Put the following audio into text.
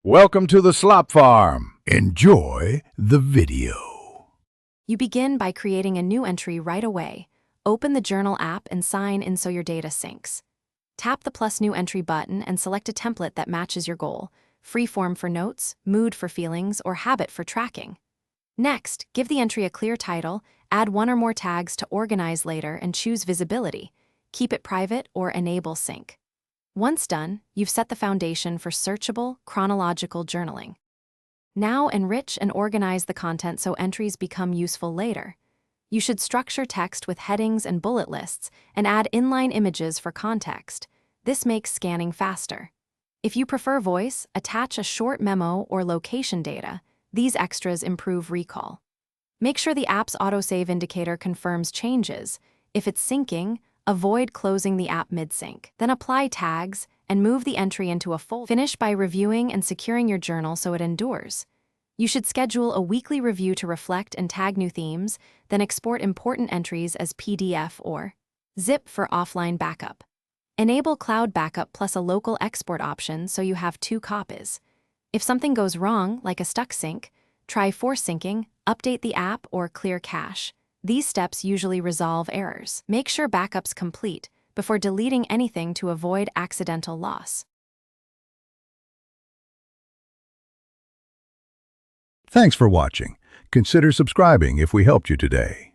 Welcome to the Slop Farm. Enjoy the video. You begin by creating a new entry right away. Open the Journal app and sign in so your data syncs. Tap the plus new entry button and select a template that matches your goal: freeform for notes, mood for feelings, or habit for tracking. Next, give the entry a clear title, add one or more tags to organize later, and choose visibility. Keep it private or enable sync. Once done, you've set the foundation for searchable, chronological journaling. Now enrich and organize the content so entries become useful later. You should structure text with headings and bullet lists and add inline images for context. This makes scanning faster. If you prefer voice, attach a short memo or location data. These extras improve recall. Make sure the app's autosave indicator confirms changes. If it's syncing, avoid closing the app mid-sync. Then apply tags and move the entry into a folder. Finish by reviewing and securing your journal so it endures. You should schedule a weekly review to reflect and tag new themes, then export important entries as PDF or zip for offline backup. Enable cloud backup plus a local export option so you have 2 copies. If something goes wrong, like a stuck sync, try force syncing, update the app, or clear cache. These steps usually resolve errors. Make sure backup's complete before deleting anything to avoid accidental loss. Thanks for watching. Consider subscribing if we helped you today.